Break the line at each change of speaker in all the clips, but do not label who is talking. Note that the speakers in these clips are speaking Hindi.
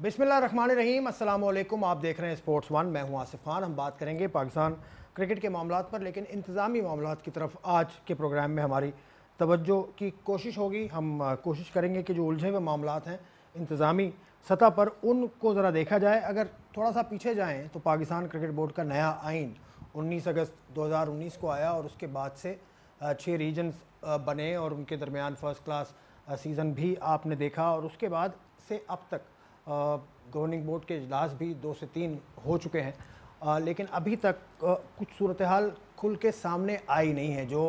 बिस्मिल्लाहिर्रहमानिर्रहीम, अस्सलाम वालेकुम। आप देख रहे हैं स्पोर्ट्स वन। मैं हूं आसिफ खान। हम बात करेंगे पाकिस्तान क्रिकेट के मामलात पर, लेकिन इंतज़ामी मामलात की तरफ आज के प्रोग्राम में हमारी तवज्जो की कोशिश होगी। हम कोशिश करेंगे कि जो उलझे हुए मामलात हैं इंतज़ामी सतह पर, उनको ज़रा देखा जाए। अगर थोड़ा सा पीछे जाएँ तो पाकिस्तान क्रिकेट बोर्ड का नया आइन 19 अगस्त 2019 को आया और उसके बाद से 6 रीजन्स बने और उनके दरमियान फ़र्स्ट क्लास सीज़न भी आपने देखा, और उसके बाद से अब तक गवर्निंग बोर्ड के इजलास भी 2 से 3 हो चुके हैं, लेकिन अभी तक कुछ सूरत हाल खुल के सामने आई नहीं है। जो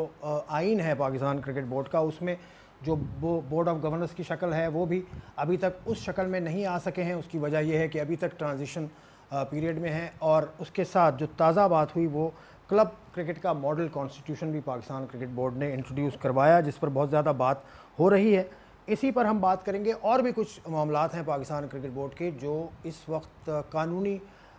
आइन है पाकिस्तान क्रिकेट बोर्ड का, उसमें जो बोर्ड ऑफ गवर्नेंस की शक्ल है वो भी अभी तक उस शक्ल में नहीं आ सके हैं। उसकी वजह यह है कि अभी तक ट्रांजिशन पीरियड में है, और उसके साथ जो ताज़ा बात हुई वो क्लब क्रिकेट का मॉडल कॉन्स्टिट्यूशन भी पाकिस्तान क्रिकेट बोर्ड ने इंट्रोड्यूस करवाया, जिस पर बहुत ज़्यादा बात हो रही है। इसी पर हम बात करेंगे। और भी कुछ मामलात हैं पाकिस्तान क्रिकेट बोर्ड के जो इस वक्त कानूनी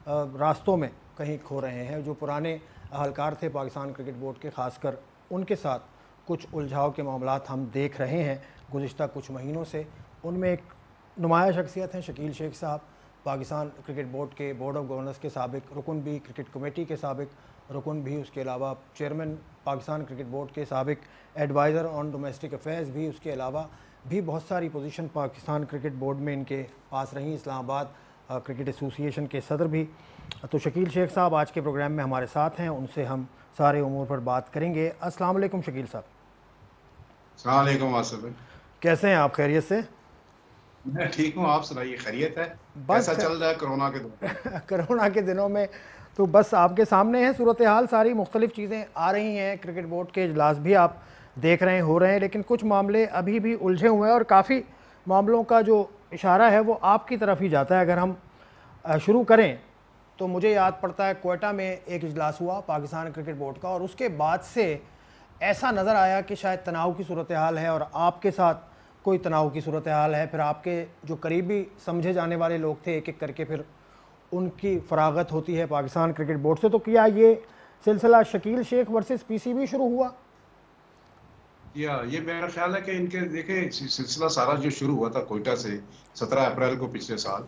रास्तों में कहीं खो रहे हैं। जो पुराने अहलकार थे पाकिस्तान क्रिकेट बोर्ड के, ख़ासकर उनके साथ कुछ उलझाव के मामलात हम देख रहे हैं गुज़िश्ता कुछ महीनों से। उनमें एक नुमाया शख्सियत हैं शकील शेख साहब, पाकिस्तान क्रिकेट बोर्ड के बोर्ड ऑफ गवर्नर्स के साबिक रुकन भी, क्रिकेट कमेटी के साबिक रुकन भी, उसके अलावा चेयरमैन पाकिस्तान क्रिकेट बोर्ड के साबिक, एडवाइज़र ऑन डोमेस्टिक अफेयर्स भी, उसके अलावा भी बहुत सारी पोजीशन पाकिस्तान क्रिकेट बोर्ड में इनके पास रही। इस्लामाबाद क्रिकेट एसोसिएशन के सदर भी। तो शकील शेख साहब आज के प्रोग्राम में हमारे साथ हैं, उनसे हम सारे उमूर पर बात करेंगे। अस्सलाम वालेकुम शकील साहब।
अस्सलाम वालेकुम आसिफ भाई।
कैसे हैं आप? खैरियत से?
मैं ठीक हूँ, आप सुनाइए, खैरियत है?
बस
कैसा चल रहा है कोरोना के दिनों?
कोरोना के दिनों में तो बस आपके सामने है सूरत हाल, सारी मुख्तलिफ चीज़ें आ रही हैं। क्रिकेट बोर्ड के इजलास भी आप देख रहे हैं, हो रहे हैं, लेकिन कुछ मामले अभी भी उलझे हुए हैं और काफ़ी मामलों का जो इशारा है वो आपकी तरफ ही जाता है। अगर हम शुरू करें तो मुझे याद पड़ता है कोयटा में एक इजलास हुआ पाकिस्तान क्रिकेट बोर्ड का, और उसके बाद से ऐसा नज़र आया कि शायद तनाव की सूरत हाल है और आपके साथ कोई तनाव की सूरत हाल है। फिर आपके जो करीबी समझे जाने वाले लोग थे, एक एक करके फिर उनकी फरागत होती है पाकिस्तान क्रिकेट बोर्ड से। तो क्या ये सिलसिला शकील शेख वर्सेस पीसीबी शुरू हुआ?
या ये मेरा ख्याल है कि इनके देखें सिलसिला सारा जो शुरू हुआ था कोयटा से 17 अप्रैल को पिछले साल,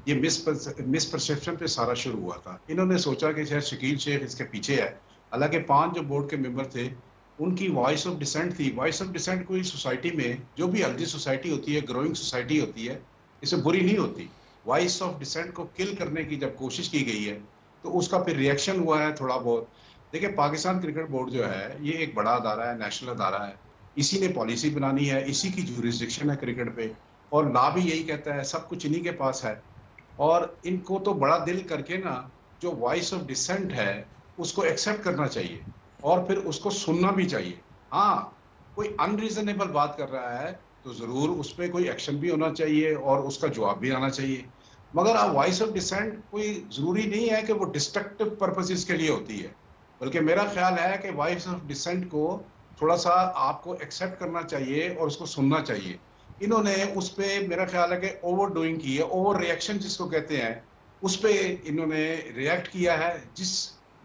ये मिस परसेप्शन पे सारा शुरू हुआ था। इन्होंने सोचा कि शायद शकील शेख इसके पीछे है। हालांकि 5 जो बोर्ड के मेंबर थे उनकी वॉइस ऑफ डिसेंट थी। वॉइस ऑफ डिसेंट कोई सोसाइटी में, जो भी हेल्दी सोसाइटी होती है, ग्रोइंग सोसाइटी होती है, इसे बुरी नहीं होती। वॉइस ऑफ डिसेंट को किल करने की जब कोशिश की गई है तो उसका फिर रिएक्शन हुआ है थोड़ा बहुत। देखिए, पाकिस्तान क्रिकेट बोर्ड जो है ये एक बड़ा अदारा है, नेशनल अदारा है। इसी ने पॉलिसी बनानी है, इसी की ज्यूरिसडिक्शन है क्रिकेट पे, और लॉ भी यही कहता है, सब कुछ इन्हीं के पास है। और इनको तो बड़ा दिल करके ना जो वॉइस ऑफ डिसेंट है उसको एक्सेप्ट करना चाहिए और फिर उसको सुनना भी चाहिए। हाँ, कोई अनरीजनेबल बात कर रहा है तो जरूर उस पर कोई एक्शन भी होना चाहिए और उसका जवाब भी आना चाहिए। मगर आप वॉइस ऑफ डिसेंट कोई जरूरी नहीं है कि वो डिस्ट्रक्टिव पर्पसेस के लिए होती है, बल्कि मेरा ख्याल है कि वॉइस ऑफ डिसेंट को थोड़ा सा आपको एक्सेप्ट करना चाहिए और उसको सुनना चाहिए। इन्होंने उस पर मेरा ख्याल है कि ओवर डूइंग की है, ओवर रिएक्शन जिसको कहते हैं, उस पर इन्होंने रिएक्ट किया है, जिस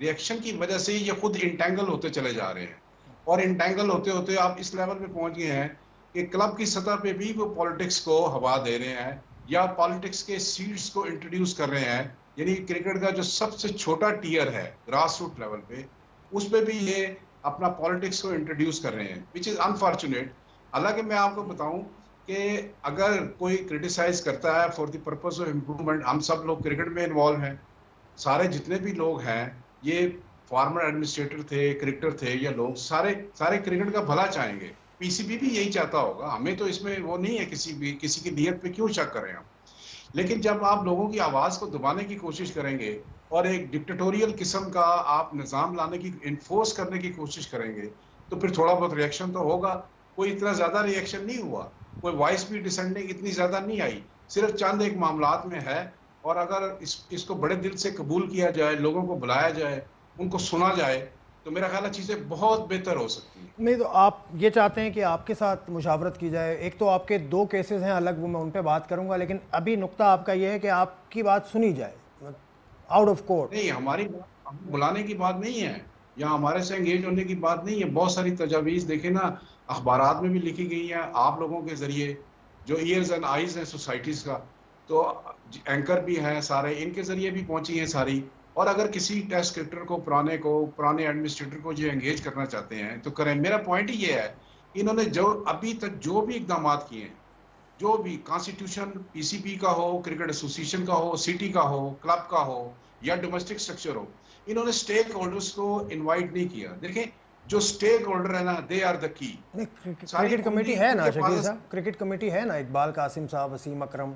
रिएक्शन की वजह से ये खुद इंटेंगल होते चले जा रहे हैं। और इंटेंगल होते होते आप इस लेवल पे पहुंच गए हैं कि क्लब की सतह पे भी वो पॉलिटिक्स को हवा दे रहे हैं या पॉलिटिक्स के सीड्स को इंट्रोड्यूस कर रहे हैं। यानी क्रिकेट का जो सबसे छोटा टियर है ग्रास रूट लेवल पे, उस पर भी ये अपना पॉलिटिक्स को इंट्रोड्यूस कर रहे हैं, विच इज अनफॉर्चुनेट। हालांकि मैं आपको बताऊं कि अगर कोई क्रिटिसाइज करता है for the purpose of improvement, हम सब लोग क्रिकेट में इन्वॉल्व हैं, सारे जितने भी लोग हैं, ये फॉर्मर एडमिनिस्ट्रेटर थे, क्रिकेटर थे, या लोग सारे सारे क्रिकेट का भला चाहेंगे। पीसीबी भी यही चाहता होगा, हमें तो इसमें वो नहीं है, किसी की नीयत पे क्यों शक करें हम। लेकिन जब आप लोगों की आवाज को दबाने की कोशिश करेंगे और एक डिक्टेटोरियल किस्म का आप निजाम लाने की, इन्फोर्स करने की कोशिश करेंगे, तो फिर थोड़ा बहुत रिएक्शन तो होगा। कोई इतना ज्यादा रिएक्शन नहीं हुआ, कोई वॉइस भी डिसेंडिंग इतनी ज्यादा नहीं आई, सिर्फ चंद एक मामलात में है। और अगर इसको बड़े दिल से कबूल किया जाए, लोगों को बुलाया जाए, उनको सुना जाए, तो मेरा ख्याल है चीजें बहुत बेहतर हो सकती हैं।
नहीं, तो आप ये चाहते हैं कि आपके साथ मुशावरत की जाए। एक तो आपके 2 केसेस हैं अलग, वो मैं उन पर बात करूंगा, लेकिन अभी नुक्ता आपका ये है कि आपकी बात सुनी जाए आउट ऑफ कोर्ट।
नहीं, हमारी बुलाने की बात नहीं है या हमारे से एंगेज होने की बात नहीं है। बहुत सारी तजावीज देखे ना, अखबारात में भी लिखी गई हैं आप लोगों के जरिए, जो ईयर्स एंड आईज हैं सोसाइटीज का, तो एंकर भी हैं सारे, इनके जरिए भी पहुंची हैं सारी। और अगर किसी टेस्ट क्रिकेटर को पुराने एडमिनिस्ट्रेटर को जो एंगेज करना चाहते हैं तो करें। मेरा पॉइंट ही ये है, इन्होंने जो अभी तक जो भी इकदाम किए हैं, जो भी कॉन्स्टिट्यूशन पीसीबी का हो, क्रिकेट एसोसिएशन का हो, सिटी का हो, क्लब का हो या डोमेस्टिक स्ट्रक्चर हो, इन्होंने स्टेक होल्डर्स को इनवाइट नहीं किया। देखें, जो स्टेक होल्डर है ना, they are the key.
Cricket committee है ना शकील साहब, क्रिकेट कमेटी है ना, इकबाल कासिम साहब, वसीम अकरम,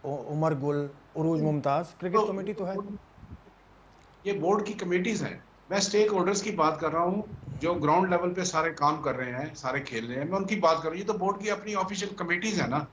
उमर गुल, उरूज मुमताज, क्रिकेट कमेटी तो है।
ये बोर्ड की कमेटीज हैं। मैं स्टेक होल्डर्स की बात कर रहा हूँ, जो ग्राउंड लेवल पे सारे काम कर रहे हैं, सारे खेल रहे हैं, मैं उनकी बात कर रहा हूँ। ये तो बोर्ड की अपनी ऑफिशियल कमेटीज है ना।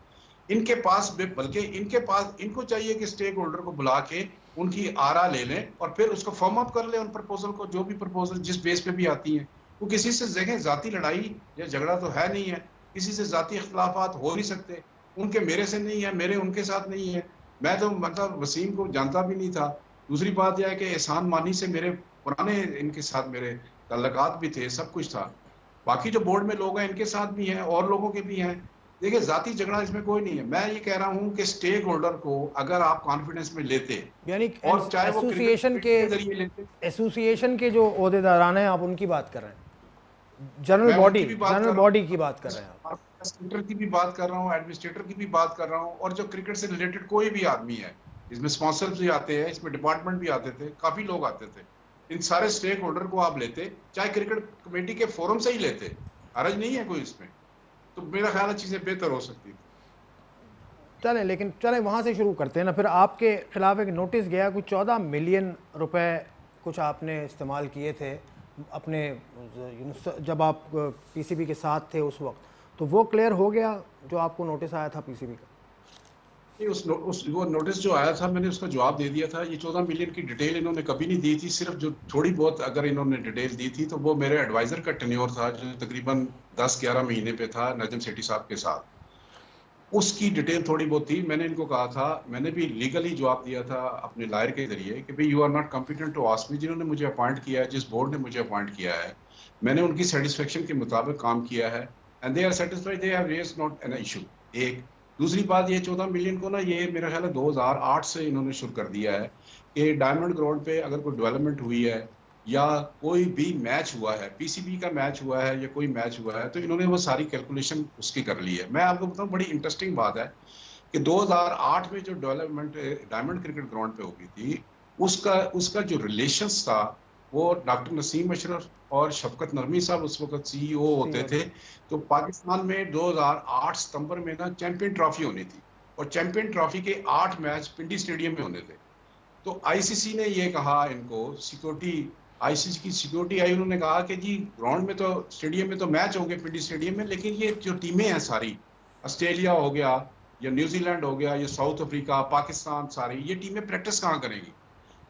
इनके पास बल्कि इनको चाहिए कि स्टेक होल्डर को बुला के उनकी आरा ले लें और फिर उसको फॉर्म अप कर लें, उन प्रपोजल को, जो भी प्रपोजल जिस बेस पे भी आती हैं। वो किसी से जगह जाती लड़ाई या झगड़ा तो है नहीं है, किसी से जाती इख्तलाफात हो नहीं सकते। उनके मेरे से नहीं है, मेरे उनके साथ नहीं है। मैं तो मतलब वसीम को जानता भी नहीं था। दूसरी बात यह है कि एहसान मानी से मेरे पुराने इनके साथ मेरे तल्लकात भी थे, सब कुछ था। बाकी जो बोर्ड में लोग हैं इनके साथ भी हैं और लोगों के भी हैं। देखिए, जाति झगड़ा इसमें कोई नहीं है। मैं ये कह रहा हूं कि स्टेक होल्डर को अगर आप कॉन्फिडेंस में लेते,
यानी
और चाहे वो
एसोसिएशन के
जरिए लेते,
एसोसिएशन के जो ओहदेदारान हैं, आप उनकी बात कर रहे हैं, जनरल बॉडी की बात कर रहे हैं आप।
सेक्रेटरी की भी बात कर रहा हूँ, एडमिनिस्ट्रेटर की भी बात कर रहा हूँ, और जो क्रिकेट से रिलेटेड कोई भी आदमी है, इसमें स्पॉन्सर भी आते हैं, इसमें डिपार्टमेंट भी आते थे, काफी लोग आते थे। इन सारे स्टेक होल्डर को आप लेते, चाहे क्रिकेट कमेटी के फोरम से ही लेते, हरज नहीं है कोई इसमें, तो मेरा ख्याल है चीजें बेहतर हो सकती थी।
चलें वहाँ से शुरू करते हैं ना। फिर आपके खिलाफ एक नोटिस गया, कुछ 14 मिलियन रुपए कुछ आपने इस्तेमाल किए थे अपने, जब आप पीसीबी के साथ थे उस वक्त, तो वो क्लियर हो गया जो आपको नोटिस आया था पीसीबी का?
वो नोटिस जो आया था, मैंने उसका जवाब दे दिया था। ये 14 मिलियन की डिटेल इन्होंने कभी नहीं दी थी। सिर्फ जो थोड़ी बहुत अगर इन्होंने डिटेल दी थी तो वो मेरे एडवाइजर का टेन्योर था, जो तकरीबन 10-11 महीने पे था नजम सेठी साहब के साथ। उसकी डिटेल थोड़ी बहुत थी। मैंने इनको कहा था, मैंने भी लीगली जवाब दिया था अपने लायर के जरिए कि भाई, you are not competent to ask me. जिन्होंने मुझे अपॉइंट किया है, जिस बोर्ड ने मुझे अपॉइंट किया है, मैंने उनकी सेटिस्फेक्शन के मुताबिक काम किया है, and they are satisfied, they have raised not an issue. एक दूसरी बात, ये 14 मिलियन को ना, ये मेरा ख्याल है 2008 से इन्होंने शुरू कर दिया है कि डायमंड ग्राउंड पे अगर कोई डेवलपमेंट हुई है या कोई भी मैच हुआ है, पीसीबी का मैच हुआ है या कोई मैच हुआ है, तो इन्होंने वो सारी कैलकुलेशन उसकी कर ली है। मैं आपको बताऊं, बड़ी इंटरेस्टिंग बात है कि 2008 में जो डेवलपमेंट डायमंड क्रिकेट ग्राउंड पे होगी थी, उसका जो रिलेशंस था, वो डॉक्टर नसीम अशरफ और शफकत नरमी साहब उस वक्त सीईओ होते थे। तो पाकिस्तान में 2008 सितंबर में ना चैंपियन ट्रॉफी होनी थी, और चैंपियन ट्रॉफी के 8 मैच पिंडी स्टेडियम में होने थे। तो आईसीसी ने ये कहा, इनको सिक्योरिटी, आईसीसी की सिक्योरिटी आई, उन्होंने कहा कि जी, ग्राउंड में तो, स्टेडियम में तो मैच होंगे पिंडी स्टेडियम में, लेकिन ये जो टीमें हैं सारी, ऑस्ट्रेलिया हो गया या न्यूजीलैंड हो गया या साउथ अफ्रीका, पाकिस्तान, सारी ये टीमें प्रैक्टिस कहाँ करेंगी?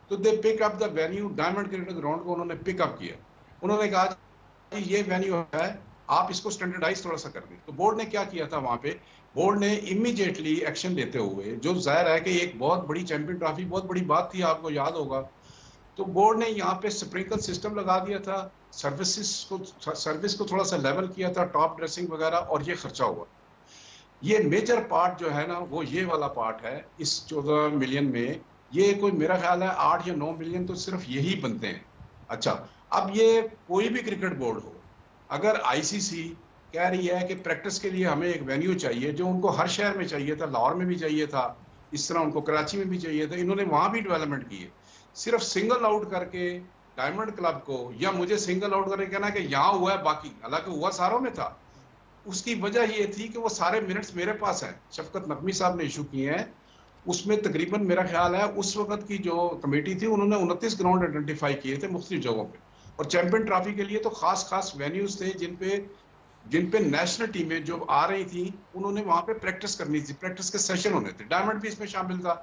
तो they pick up the venue, diamond cricket ground को उन्होंने पिकअप किया। उन्होंने कहा ये वेन्यू है, आप इसको स्टैंडर्डाइज थोड़ा सा कर दें। तो बोर्ड ने क्या किया था वहां पे, बोर्ड ने इमीडिएटली एक्शन लेते हुए, जो जाहिर है कि एक बहुत बड़ी चैंपियन ट्रॉफी बहुत बड़ी बात थी, आपको याद होगा, तो बोर्ड ने यहाँ पे स्प्रिंकल सिस्टम लगा दिया था, सर्विस को थोड़ा सा लेवल किया था, टॉप ड्रेसिंग वगैरह, और ये खर्चा हुआ। ये मेजर पार्ट जो है ना, वो ये वाला पार्ट है इस 14 मिलियन में। ये कोई मेरा ख्याल है 8 या 9 मिलियन तो सिर्फ यही बनते हैं। अच्छा, अब ये कोई भी क्रिकेट बोर्ड हो, अगर आईसीसी कह रही है कि प्रैक्टिस के लिए हमें एक वेन्यू चाहिए, जो उनको हर शहर में चाहिए था, लाहौर में भी चाहिए था, इस तरह उनको कराची में भी चाहिए था, इन्होंने वहां भी डेवलपमेंट की है। सिर्फ सिंगल आउट करके डायमंड क्लब को, या मुझे सिंगल आउट करके कहना कि यहाँ हुआ है, बाकी हालांकि हुआ सारों में था। उसकी वजह ये थी कि वो सारे मिनट्स मेरे पास हैं, शफकत नकवी साहब ने इशू किए हैं। उसमें तकरीबन मेरा ख्याल है उस वक्त की जो कमेटी थी, उन्होंने 29 ग्राउंड आइडेंटिफाई किए थे मुख्तलिफ जगहों पे, और चैंपियन ट्रॉफी के लिए तो खास वेन्यूज थे जिन पे नेशनल टीमें जो आ रही थी, उन्होंने वहां पे प्रैक्टिस करनी थी, प्रैक्टिस के सेशन होने थे। डायमंड भी इसमें शामिल था।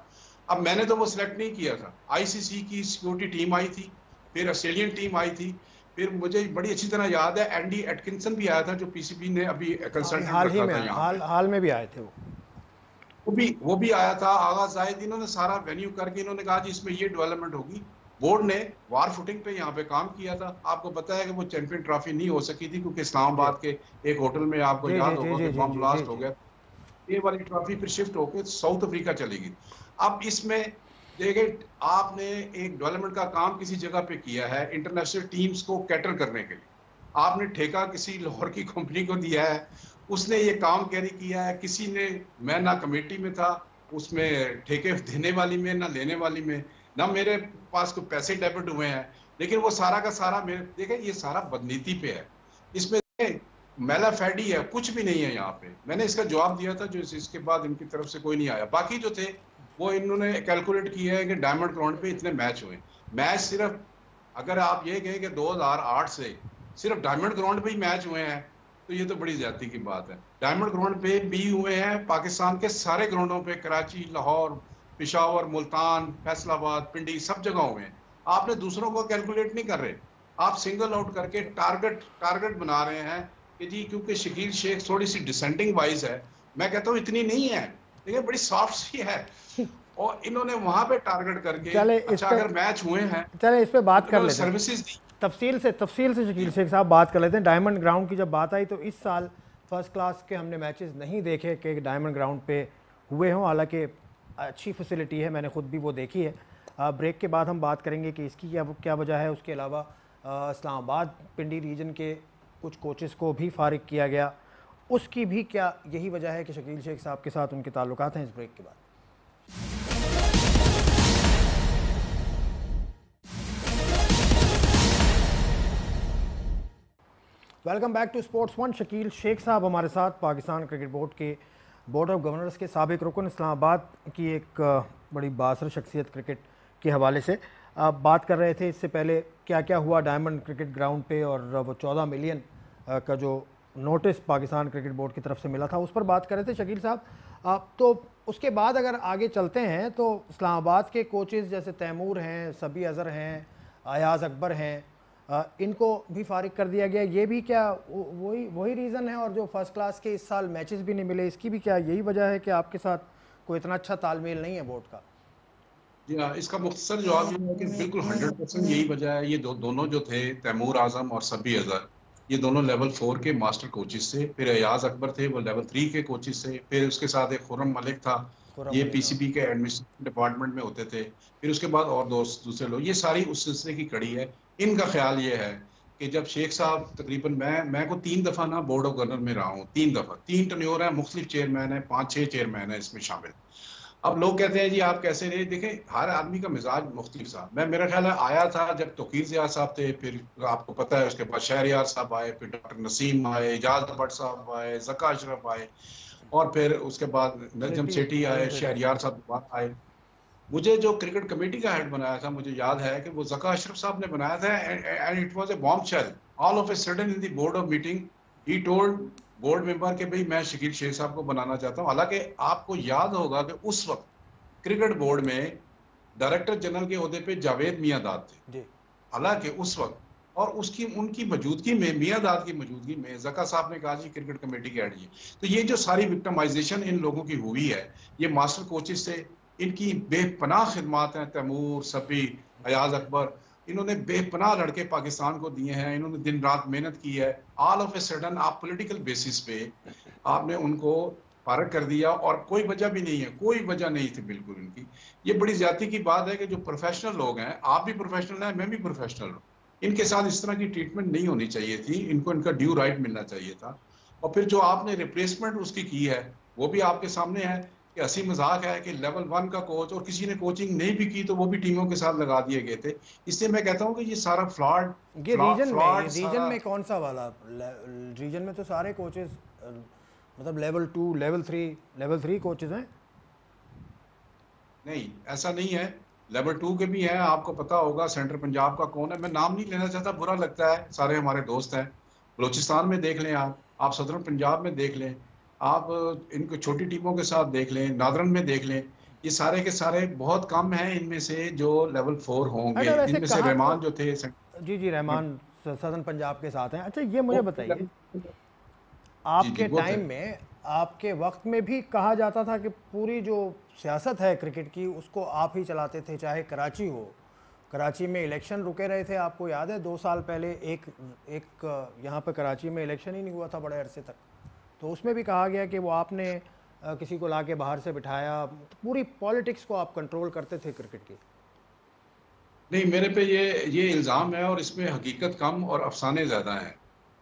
अब मैंने तो वो सिलेक्ट नहीं किया था, आईसीसी की सिक्योरिटी टीम आई थी, फिर ऑस्ट्रेलियन टीम आई थी, फिर मुझे बड़ी अच्छी तरह याद है एंडी एटकिंसन भी आया था, जो पीसीबी ने अभी कंसल्टेंट रखा था यहाँ,
हाल में भी आए थे
वो भी आया था। आगा जाहिद, इन्होंने सारा वेन्यू करके इन्होंने कहा जी इसमें ये डेवलपमेंट होगी। बोर्ड ने वार फुटिंग पे यहाँ पे काम किया था। आपको पता है कि वो चैंपियन ट्रॉफी नहीं हो सकी थी, क्योंकि इस्लामाबाद के एक होटल में, आपको याद होगा कि बम ब्लास्ट हो गया। ये वाली ट्रॉफी फिर शिफ्ट होकर साउथ अफ्रीका चलेगी। अब इसमें देखिए, आपने एक डेवलपमेंट का काम किसी जगह पे किया है इंटरनेशनल टीम्स को कैटर करने के लिए, आपने ठेका किसी लाहौर की कंपनी को दिया है, उसने ये काम कैरी किया है, किसी ने, मैं ना कमेटी में था उसमें ठेके देने वाली में ना लेने वाली में, ना मेरे पास कोई पैसे डेबिट हुए हैं, लेकिन वो सारा का सारा मेरे, देखें ये सारा बदनीति पे है, इसमें मेला फैडी है, कुछ भी नहीं है यहाँ पे। मैंने इसका जवाब दिया था, जो इसके बाद इनकी तरफ से कोई नहीं आया। बाकी जो थे वो इन्होंने कैलकुलेट किया है कि डायमंड ग्राउंड पे इतने मैच हुए। मैच सिर्फ, अगर आप ये कहें कि 2008 से सिर्फ डायमंड ग्राउंड पे ही मैच हुए हैं तो ये तो बड़ी ज्यादती की बात है। डायमंड ग्राउंड पे भी हुए हैं पाकिस्तान के सारे ग्राउंडों पे, कराची, लाहौर, पिशावर, मुल्तान, फैसलाबाद, पिंडी, सब जगह हुए हैं। आपने दूसरों को कैलकुलेट नहीं कर रहे, आप सिंगल आउट करके टारगेट बना रहे हैं कि जी क्योंकि शकील शेख थोड़ी सी डिसेंडिंग वाइज है, मैं कहता हूँ इतनी नहीं है, लेकिन बड़ी सॉफ्ट सी है, और इन्होंने वहां पे टारगेट करके, अच्छा अगर मैच हुए हैं,
चले इस पे बात कर लेते हैं,
सर्विसेज दी
तफसील से शकील शेख साहब बात कर लेते हैं। डायमंड ग्राउंड की जब बात आई तो इस साल फर्स्ट क्लास के हमने मैचेस नहीं देखे कि डायमंड ग्राउंड पे हुए हों, हालांकि अच्छी फैसिलिटी है, मैंने खुद भी वो देखी है। ब्रेक के बाद हम बात करेंगे कि इसकी क्या वजह है। उसके अलावा इस्लामाबाद पिंडी रीजन के कुछ कोचेस को भी फारिग किया गया, उसकी भी क्या यही वजह है कि शकील शेख साहब के साथ उनके ताल्लुकात हैं। इस ब्रेक के बाद welcome back to sports one. Shakeel Shaikh साहब हमारे साथ, पाकिस्तान क्रिकेट बोर्ड के बोर्ड ऑफ गवर्नर्स के साबिक रुकन, इस्लामाबाद की एक बड़ी बासर शख्सियत क्रिकेट के हवाले से आप बात कर रहे थे। इससे पहले क्या क्या हुआ डायमंड क्रिकेट ग्राउंड पे, और वो 14 मिलियन का जो नोटिस पाकिस्तान क्रिकेट बोर्ड की तरफ से मिला था उस पर बात कर रहे थे शकील साहब। तो उसके बाद अगर आगे चलते हैं तो इस्लामाबाद के कोचेज़ जैसे तैमूर हैं, सबी अज़हर हैं, अयाज़ अकबर हैं, इनको भी फारिग कर दिया गया। ये भी क्या वही रीज़न है? और जो फर्स्ट क्लास के इस साल मैचेस भी नहीं मिले, इसकी भी क्या यही वजह है कि आपके साथ कोई इतना अच्छा तालमेल नहीं है बोर्ड का?
जी हाँ, इसका मुख्तसर जवाब ये है कि बिल्कुल 100% यही वजह है। ये दोनों जो थे, तैमूर आजम और सबी अजहर, ये दोनों लेवल 4 के मास्टर कोचेस थे। फिर अयाज अकबर थे, वो लेवल 3 के कोचेस थे। फिर उसके साथ एक खुर्रम मलिक था, ये पीसीबी के एडमिनिस्ट्रेशन डिपार्टमेंट में होते थे। फिर उसके बाद और दूसरे लोग, ये सारी उस सिलसिले की कड़ी है। इनका ख्याल ये है कि जब शेख साहब, तकरीबन मैं को 3 दफा ना बोर्ड ऑफ गवर्नर में रहा हूँ, 3 दफा, 3 टन्योर है, मुख्तलिफ चेयरमैन है, 5-6 चेयरमैन है इसमें शामिल। अब लोग कहते हैं जी आप कैसे रहे, देखें हर आदमी का मिजाज मुख्तलिफ सा। मेरा ख्याल है आया था जब तौकीर ज़िया साहब थे, फिर आपको पता है उसके बाद शहरयार साहब आए, फिर डॉक्टर नसीम आए, इजाज भट्ट साहब आए, ज़का अशरफ आए, और फिर उसके बाद नजम सेठी आए, शहरयार साहब आए। मुझे जो क्रिकेट कमेटी का हेड बनाया था, मुझे याद है कि वो ज़का अशरफ साहब ने बनाया था, and it was a bombshell. All of a sudden in the board of meeting he told board member के भाई मैं शकील शेख साहब को बनाना चाहता हूँ। हालांकि आपको याद होगा कि उस वक्त क्रिकेट बोर्ड में डायरेक्टर जनरल के ओहदे पे जावेद मियां दाद थे। हालांकि उस वक्त और उनकी मौजूदगी में, मियां दाद की मौजूदगी में, ज़का साहब ने कहा जी क्रिकेट कमेटी के हेड। तो ये जो सारी विक्टिमाइजेशन इन लोगों की हुई है, ये मास्टर कोचेस से इनकी बेपनाह खिदमात हैं। तैमूर, सफी, अयाज अकबर, इन्होंने बेपनाह लड़के पाकिस्तान को दिए हैं, इन्होंने दिन रात मेहनत की है। ऑल ऑफ ए सडन आप पॉलिटिकल बेसिस पे आपने उनको फारग कर दिया, और कोई वजह भी नहीं है, कोई वजह नहीं थी बिल्कुल इनकी। ये बड़ी ज्यादती की बात है कि जो प्रोफेशनल लोग हैं, आप भी प्रोफेशनल हैं, मैं भी प्रोफेशनल हूँ, इनके साथ इस तरह की ट्रीटमेंट नहीं होनी चाहिए थी। इनको इनका ड्यू राइट मिलना चाहिए था। और फिर जो आपने रिप्लेसमेंट उसकी की है वो भी आपके सामने है कि हंसी मजाक है कि लेवल 1 का कोच, और किसी ने कोचिंग नहीं भी की तो वो भी टीमों के साथ लगा दिए गए थे। इसलिए मैं कहता हूँ कि ये सारा फ्लॉड।
ये रीजन में कौन सा वाला रीजन में तो सारे कोचेस मतलब लेवल 2, लेवल 3 कोचेस हैं।
नहीं, ऐसा नहीं है, लेवल 2 के भी हैं। आपको पता होगा सेंट्रल पंजाब का कौन है, मैं नाम नहीं लेना चाहता, बुरा लगता है, सारे हमारे दोस्त हैं। बलोचिस्तान में देख लें, आप सदरन पंजाब में देख लें, आप इनको छोटी टीमों के साथ देख लें, नादरन में देख लें, ये सारे के सारे बहुत कम हैं इनमें से जो लेवल 4 होंगे। इनमें से रहमान जो थे,
जी रहमान सदरन पंजाब के साथ हैं। अच्छा ये मुझे बताइए, आपके टाइम में, आपके वक्त में भी कहा जाता था कि पूरी जो सियासत है क्रिकेट की उसको आप ही चलाते थे, चाहे कराची हो। कराची में इलेक्शन रुके रहे थे, आपको याद है 2 साल पहले एक यहाँ पे कराची में इलेक्शन ही नहीं हुआ था बड़े अरसे तक, तो उसमें भी कहा गया कि वो आपने किसी को ला के बाहर से बिठाया, तो पूरी पॉलिटिक्स को आप कंट्रोल करते थे क्रिकेट की?
नहीं, मेरे पे ये इल्ज़ाम है और इसमें हकीकत कम और अफसाने ज़्यादा हैं।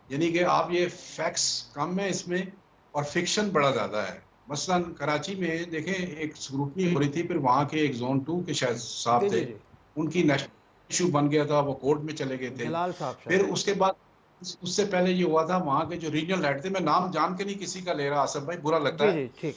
यानी कि आप ये फैक्ट्स कम है इसमें और फिक्शन बड़ा ज़्यादा है। मसलन कराची में देखें एक स्क्रूटनी हो रही थी, फिर वहाँ के एक ज़ोन 2 के शायद
जी,
साहब थे,
जी, जी।
उनकी नेशनल इशू बन गया था, वो कोर्ट में चले गए थे।
जलाल साहब
फिर
शायद।
उसके बाद उससे पहले ये हुआ था, वहाँ के जो रीजनल हेड थे, मैं नाम जान के नहीं किसी का ले रहा आसिफ भाई, बुरा लगता
जी,
है।
जी, ठीक।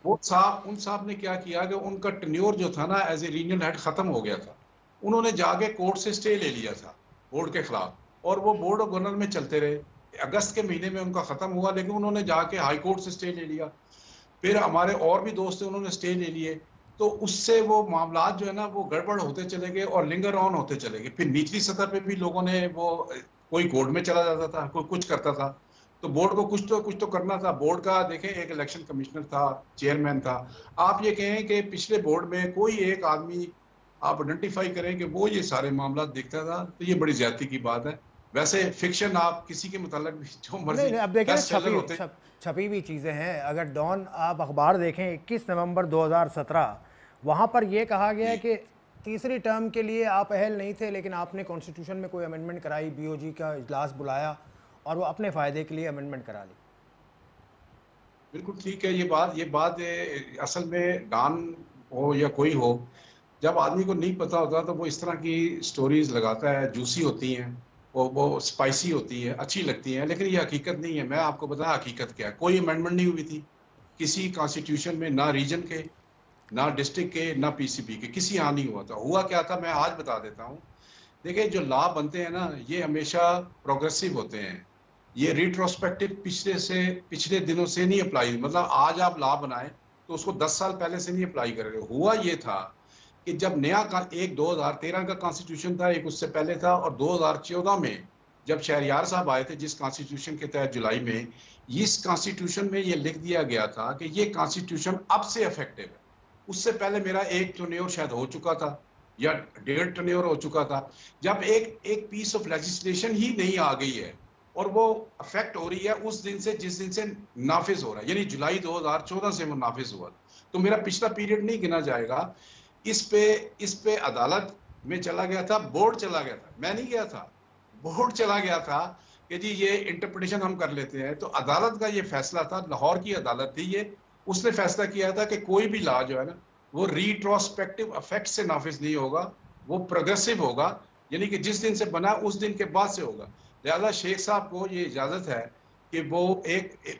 उन साहब ने क्या किया कि उनका टेन्योर जो था ना एज ए रीजनल हेड खत्म हो गया था। उन्होंने जाके कोर्ट से स्टे ले लिया था बोर्ड के खिलाफ, और वो बोर्ड ऑफ गवर्नर में चलते रहे। अगस्त के महीने में उनका खत्म हुआ, लेकिन उन्होंने जाके हाई कोर्ट से स्टे ले लिया। फिर हमारे और भी दोस्त थे, उन्होंने स्टे ले लिए। तो उससे वो मामला जो है ना वो गड़बड़ होते चले गए और लिंगर ऑन होते चले गए। फिर निचली सतह पे भी लोगों ने वो, कोई कोर्ट में चला जाता था, कोई कुछ करता था। तो बोर्ड को कुछ तो करना था। बोर्ड का देखें, एक इलेक्शन कमिश्नर था, चेयरमैन था। आप ये कहें कि पिछले बोर्ड में कोई एक आदमी आप आइडेंटिफाई करें कि वो ये सारे मामला देखता था, तो ये बड़ी ज्यादती की बात है। वैसे फिक्शन आप किसी के मुताल्लिक भी जो
नहीं,
मर्जी
नहीं, अब देखिए ना,
बेस्ट सेलर होते।
छपी हुई चीज़ें हैं। अगर डॉन आप अखबार देखें 21 नवंबर 2017, वहाँ पर यह कहा गया है कि तीसरी टर्म के लिए आप अहल नहीं थे, लेकिन आपने कॉन्स्टिट्यूशन में कोई अमेंडमेंट कराई, बीओजी का इजलास बुलाया और वो अपने फ़ायदे के लिए अमेंडमेंट करा ली।
बिल्कुल ठीक है। ये बात असल में डॉन हो या कोई हो, जब आदमी को नहीं पता होता तो वो इस तरह की स्टोरीज लगाता है, जूसी होती हैं, वो स्पाइसी होती है, अच्छी लगती हैं, लेकिन ये हकीकत नहीं है। मैं आपको बताया हकीकत क्या है। कोई अमेंडमेंट नहीं हुई थी किसी कॉन्स्टिट्यूशन में, ना रीजन के, ना डिस्ट्रिक्ट के, ना पीसीबी के, किसी यहाँ नहीं हुआ था। हुआ क्या था मैं आज बता देता हूँ। देखिए, जो लॉ बनते हैं ना, ये हमेशा प्रोग्रेसिव होते हैं। ये रिट्रोस्पेक्टिव पिछले दिनों से नहीं अप्लाई, मतलब आज आप लॉ बनाए तो उसको 10 साल पहले से नहीं अप्लाई कर रहे हो। हुआ ये था कि जब नया का एक 2013 का कॉन्स्टिट्यूशन था, एक उससे पहले था, और 2014 में जब शहरयार साहब आए थे जिस कॉन्स्टिट्यूशन के तहत जुलाई में, इस कॉन्स्टिट्यूशन में ये लिख दिया गया था कि ये कॉन्स्टिट्यूशन अब से इफेक्टिव है। उससे पहले मेरा एक टर्न्योर शायद हो चुका था या 1.5 टर्न्योर हो चुका था। जब एक पीस ऑफ लेजिस्लेशन ही नहीं आ गई है और वो अफेक्ट हो रही है उस दिन से जिस दिन से नाफिज हो रहा है, यानी जुलाई 2014 से वो नाफिज हुआ, तो मेरा पिछला पीरियड नहीं गिना जाएगा। इस पे अदालत में चला गया था, बोर्ड चला गया था, मैं नहीं गया था, बोर्ड चला गया था कि जी ये इंटरप्रिटेशन हम कर लेते हैं। तो अदालत का ये फैसला था, लाहौर की अदालत थी ये, उसने फैसला किया था कि कोई भी लॉ जो है ना वो रिट्रोस्पेक्टिव इफेक्ट से नाफिज नहीं होगा, वो प्रोग्रेसिव होगा, यानी कि जिस दिन से बना उस दिन के बाद से होगा। लिहाजा शेख साहब को ये इजाजत है कि वो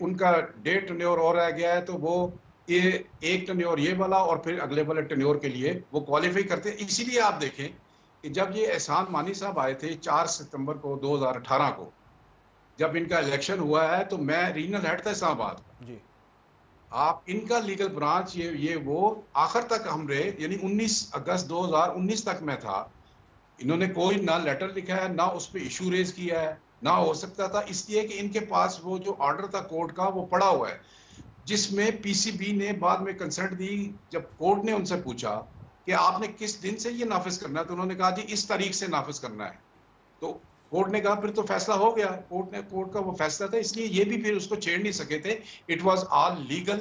उनका 1.5 टर्न्योर और रह गया है, तो वो ये एक टर्न्योर ये वाला और फिर अगले वाले टर्न्योर के लिए वो क्वालिफाई करते हैं। इसीलिए आप देखें कि जब ये एहसान मानी साहब आए थे 4 सितंबर को 2018 को, जब इनका इलेक्शन हुआ है, तो मैं रीजनल हेड था इस्लामाबाद का जी। आप इनका लीगल ब्रांच ये वो आखिर तक हम रहे, यानी 19 अगस्त 2019 तक मैं था। इन्होंने कोई ना लेटर लिखा है, ना उस पर इशू रेज किया है, ना हो सकता था, इसलिए कि इनके पास वो जो ऑर्डर था कोर्ट का वो पड़ा हुआ है, जिसमें पीसीबी ने बाद में कंसर्ट दी। जब कोर्ट ने उनसे पूछा कि आपने किस दिन से ये नाफिज करना है, तो उन्होंने कहा जी इस तारीख से नाफिज करना है। तो कोर्ट ने कहा फिर तो फैसला हो गया, कोर्ट का वो फैसला था, इसलिए ये भी फिर उसको छेड़ नहीं सके थे। इट वाज ऑल लीगल